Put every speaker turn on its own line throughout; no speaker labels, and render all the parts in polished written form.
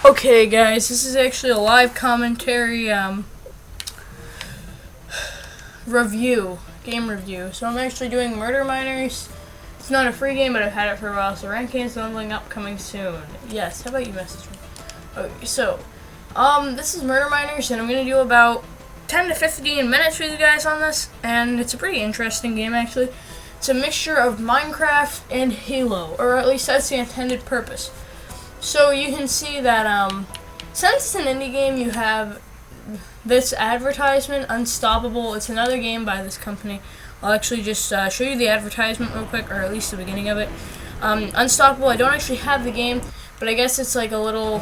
Okay, guys, this is actually a live commentary game review. So I'm actually doing Murder Miners. It's not a free game, but I've had it for a while, so rank game's leveling up coming soon. Yes, how about you message me? Okay, so, this is Murder Miners, and I'm going to do about 10 to 15 minutes with you guys on this, and it's a pretty interesting game, actually. It's a mixture of Minecraft and Halo, or at least that's the intended purpose. So you can see that since it's an indie game, you have this advertisement, Unstoppable. It's another game by this company. I'll actually just show you the advertisement real quick, or at least the beginning of it. Unstoppable, I don't actually have the game, but I guess it's like a little...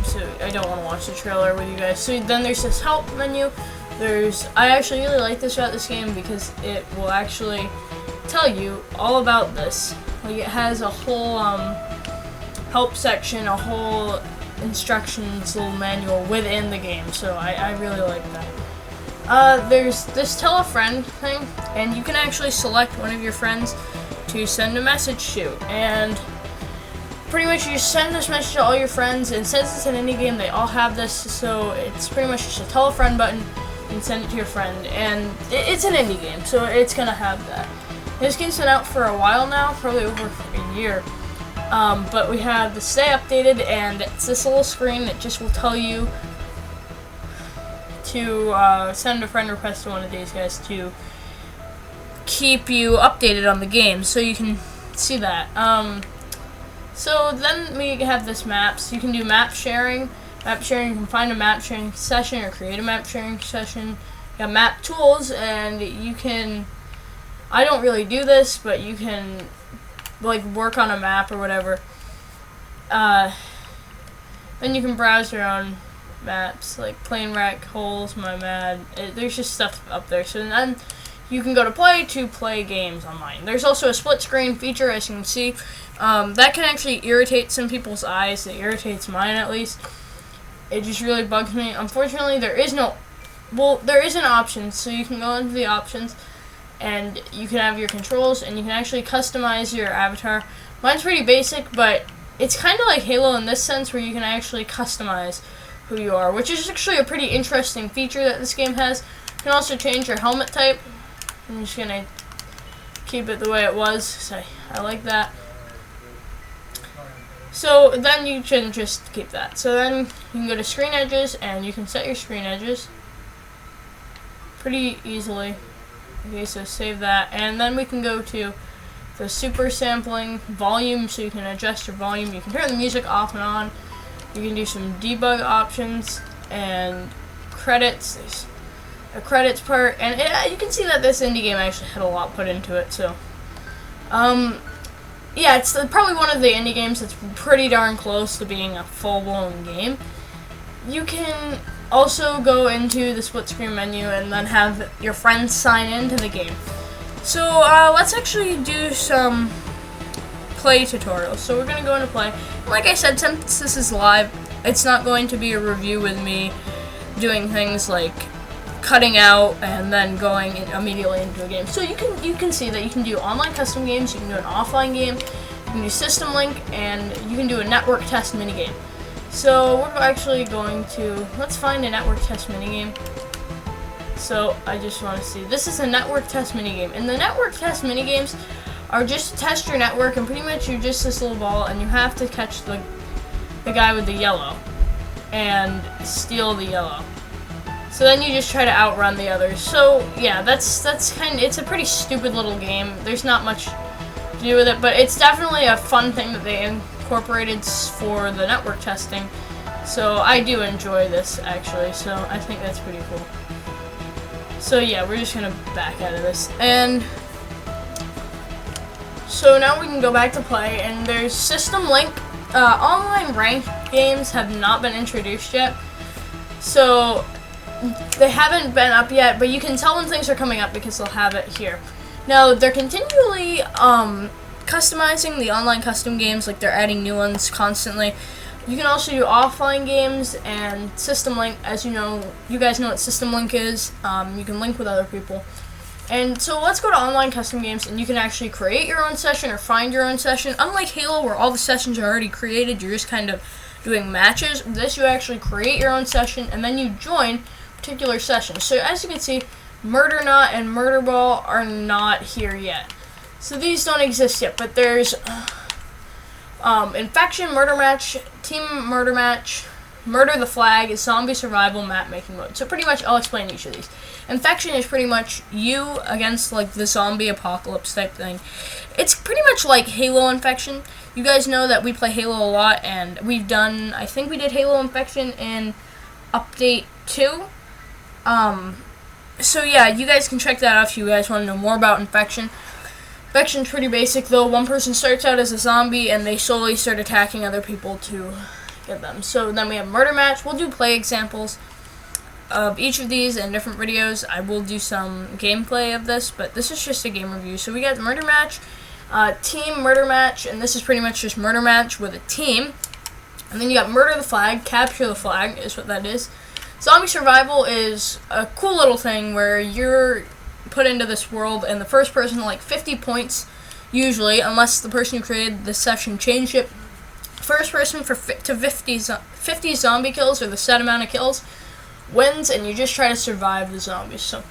So I don't want to watch the trailer with you guys. So then there's this help menu. I actually really like this about this game because it will actually tell you all about this. Like, it has a whole help section, a whole instructions little manual within the game, so I really like that. There's this tell a friend thing, and you can actually select one of your friends to send a message to, and pretty much you just send this message to all your friends, and since it's an indie game, they all have this, so it's pretty much just a tell a friend button, and send it to your friend, and it's an indie game, so it's gonna have that. This game's been out for a while now, probably over a year. But we have the stay updated, and it's this little screen that just will tell you to send a friend request to one of these guys to keep you updated on the game, so you can see that. So then we have this maps. You can do map sharing. Map sharing, you can find a map sharing session or create a map sharing session. You have map tools, and you can... I don't really do this, but you can like work on a map or whatever. Then you can browse your own maps, like Plane Wreck, Holes, My Mad. There's just stuff up there. So then you can go to play games online. There's also a split screen feature, as you can see. That can actually irritate some people's eyes. It irritates mine, at least. It just really bugs me. Unfortunately, there is an option, so you can go into the options, and you can have your controls, and you can actually customize your avatar. Mine's pretty basic, but it's kind of like Halo in this sense, where you can actually customize who you are, which is actually a pretty interesting feature that this game has. You can also change your helmet type. I'm just going to keep it the way it was, so I like that. So then you can just keep that. So then you can go to screen edges, and you can set your screen edges pretty easily. Okay, so save that, and then we can go to the super sampling volume, so you can adjust your volume. You can turn the music off and on. You can do some debug options and credits. There's a credits part, and you can see that this indie game actually had a lot put into it. So, yeah, it's probably one of the indie games that's pretty darn close to being a full-blown game. You can also go into the split screen menu and then have your friends sign into the game. So let's actually do some play tutorials. So we're going to go into play. Like I said, since this is live, it's not going to be a review with me doing things like cutting out and then going immediately into a game. So you can see that you can do online custom games, you can do an offline game, you can do system link, and you can do a network test minigame. So we're actually going to, let's find a network test minigame. So I just want to see, this is a network test minigame. And the network test minigames are just to test your network, and pretty much you're just this little ball, and you have to catch the guy with the yellow and steal the yellow. So then you just try to outrun the others. So yeah, that's it's a pretty stupid little game. There's not much to do with it, but it's definitely a fun thing that they incorporated for the network testing. So I do enjoy this, actually, so I think that's pretty cool. So yeah, we're just gonna back out of this, and so now we can go back to play, and there's System Link. Online ranked games have not been introduced yet, so they haven't been up yet, but you can tell when things are coming up because they'll have it here. Now, they're continually customizing the online custom games, like they're adding new ones constantly. You can also do offline games and System Link. As you know, you guys know what System Link is. You can link with other people. And so let's go to online custom games, and you can actually create your own session or find your own session. Unlike Halo, where all the sessions are already created, you're just kind of doing matches. This, you actually create your own session, and then you join particular sessions. So as you can see, Murdernaut and Murderball are not here yet. So these don't exist yet, but there's Infection, Murder Match, Team Murder Match, Murder the Flag, Zombie Survival, Map Making Mode. So pretty much I'll explain each of these. Infection is pretty much you against like the zombie apocalypse type thing. It's pretty much like Halo Infection. You guys know that we play Halo a lot, and I think we did Halo Infection in Update 2. So yeah, you guys can check that out if you guys want to know more about Infection. Infection's pretty basic though. One person starts out as a zombie and they slowly start attacking other people to get them. So then we have Murder Match. We'll do play examples of each of these in different videos. I will do some gameplay of this, but this is just a game review. So we got Murder Match, Team Murder Match, and this is pretty much just Murder Match with a team. And then you got Murder the Flag, Capture the Flag is what that is. Zombie Survival is a cool little thing where you're put into this world, and the first person to like 50 points, usually, unless the person who created the session changed it. First person to 50 zombie kills, or the set amount of kills, wins, and you just try to survive the zombies. So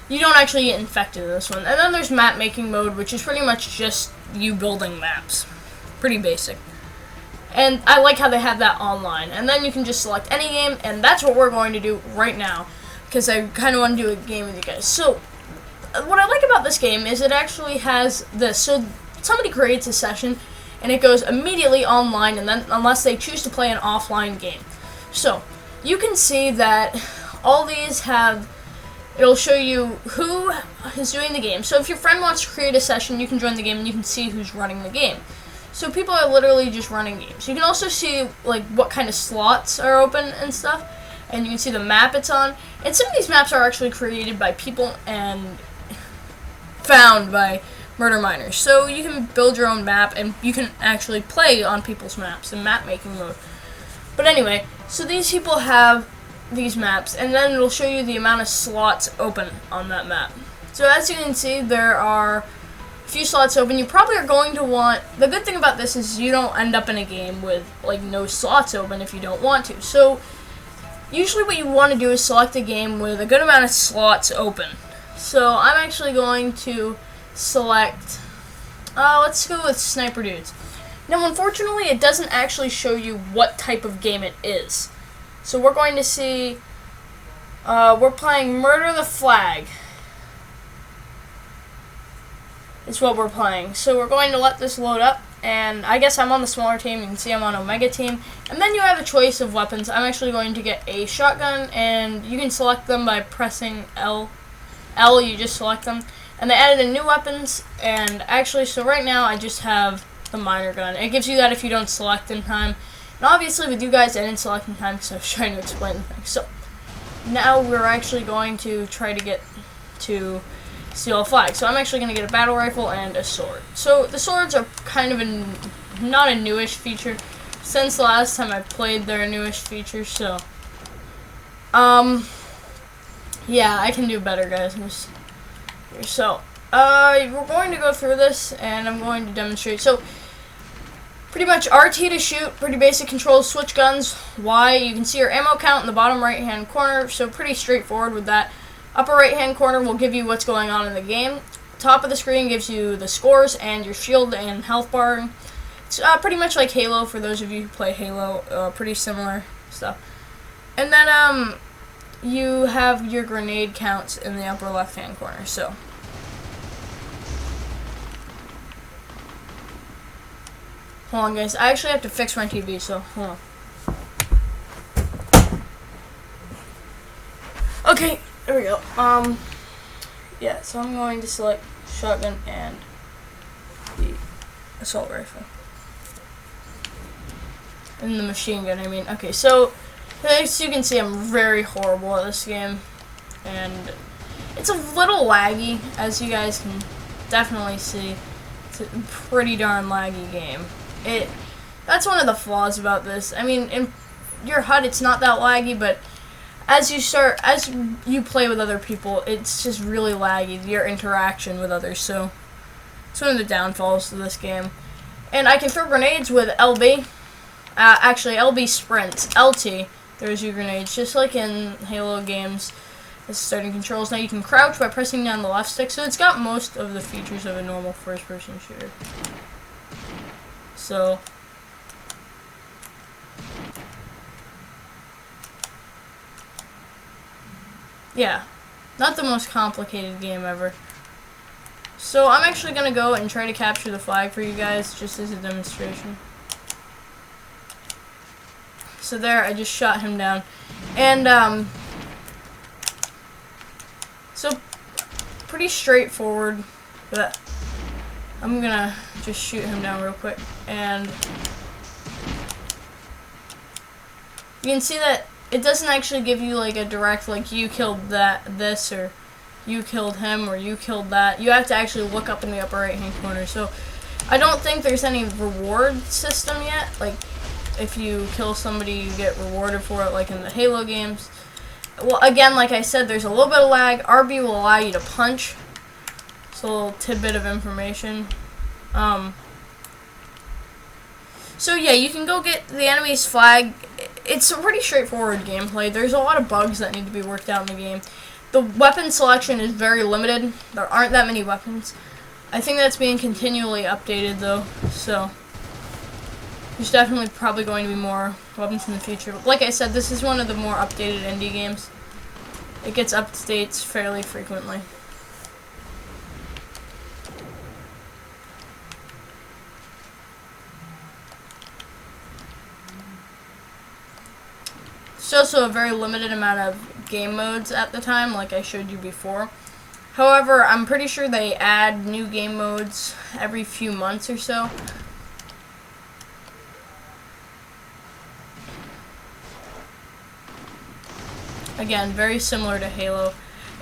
you don't actually get infected in this one. And then there's map making mode, which is pretty much just you building maps. Pretty basic. And I like how they have that online. And then you can just select any game, and that's what we're going to do right now, because I kind of want to do a game with you guys. So what I like about this game is it actually has this. So somebody creates a session, and it goes immediately online, and then unless they choose to play an offline game. So you can see that all these have, it'll show you who is doing the game. So if your friend wants to create a session, you can join the game and you can see who's running the game. So people are literally just running games. You can also see like what kind of slots are open and stuff, and you can see the map it's on. And some of these maps are actually created by people and found by murder miners. So you can build your own map, and you can actually play on people's maps in map making mode. But anyway, so these people have these maps, and then it'll show you the amount of slots open on that map. So as you can see, there are a few slots open. You probably are going to want, the good thing about this is you don't end up in a game with like no slots open if you don't want to. So usually what you want to do is select a game with a good amount of slots open. So I'm actually going to select, let's go with Sniper Dudes. Now unfortunately it doesn't actually show you what type of game it is. So we're going to see, we're playing Murder the Flag. Is what we're playing. So we're going to let this load up, and I guess I'm on the smaller team. You can see I'm on Omega team. And then you have a choice of weapons. I'm actually going to get a shotgun, and you can select them by pressing L. You just select them. And they added in new weapons, and actually, so right now I just have the miner gun. It gives you that if you don't select in time. And obviously with you guys I didn't select in time because I was trying to explain the thing. So now we're actually going to try to get to steal a flag. So I'm actually going to get a battle rifle and a sword. So the swords are kind of not a newish feature. Since the last time I played, they're a newish feature. So yeah, I can do better, guys. So we're going to go through this, and I'm going to demonstrate. So pretty much RT to shoot, pretty basic controls. Switch guns, Y. You can see your ammo count in the bottom right hand corner, so pretty straightforward with that. Upper right hand corner will give you what's going on in the game. Top of the screen gives you the scores and your shield and health bar. It's pretty much like Halo for those of you who play Halo, pretty similar stuff. And then you have your grenade counts in the upper left hand corner. So hold on, guys. I actually have to fix my TV, so hold on. Okay, there we go. Yeah, so I'm going to select shotgun and the assault rifle. And the machine gun, I mean. Okay, so as you can see, I'm very horrible at this game. And it's a little laggy, as you guys can definitely see. It's a pretty darn laggy game. That's one of the flaws about this. I mean, in your HUD, it's not that laggy, but as you play with other people, it's just really laggy, your interaction with others. So it's one of the downfalls to this game. And I can throw grenades with LB. Actually, LB sprints. LT, there's your grenades. Just like in Halo games, it's starting controls. Now you can crouch by pressing down the left stick, so it's got most of the features of a normal first-person shooter. So, yeah, not the most complicated game ever. So I'm actually going to go and try to capture the flag for you guys, just as a demonstration. So there, I just shot him down. And, so, pretty straightforward, but I'm going to just shoot him down real quick. And you can see that it doesn't actually give you, like, a direct, like, you killed this, or you killed him, or you killed that. You have to actually look up in the upper right-hand corner. So, I don't think there's any reward system yet. Like, if you kill somebody, you get rewarded for it, like in the Halo games. Well, again, like I said, there's a little bit of lag. RB will allow you to punch. It's a little tidbit of information. So yeah, you can go get the enemy's flag. It's a pretty straightforward gameplay. There's a lot of bugs that need to be worked out in the game. The weapon selection is very limited. There aren't that many weapons. I think that's being continually updated though, so there's definitely probably going to be more weapons in the future. But like I said, this is one of the more updated indie games. It gets updates fairly frequently. There's also a very limited amount of game modes at the time, like I showed you before. However, I'm pretty sure they add new game modes every few months or so. Again, very similar to Halo.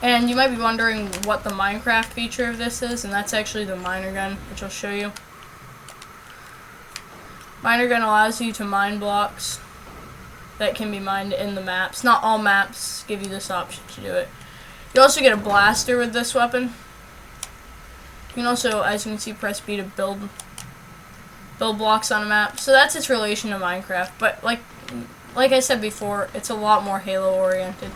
And you might be wondering what the Minecraft feature of this is, and that's actually the miner gun, which I'll show you. Miner gun allows you to mine blocks that can be mined in the maps. Not all maps give you this option to do it. You also get a blaster with this weapon. You can also, as you can see, press B to build blocks on a map. So that's its relation to Minecraft. But like I said before, it's a lot more Halo oriented.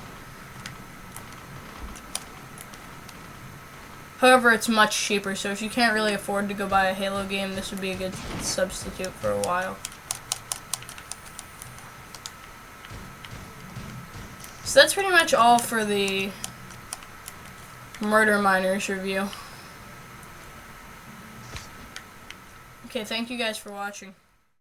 However, it's much cheaper, so if you can't really afford to go buy a Halo game, this would be a good substitute for a while. So that's pretty much all for the Murder Miners review. Okay, thank you guys for watching.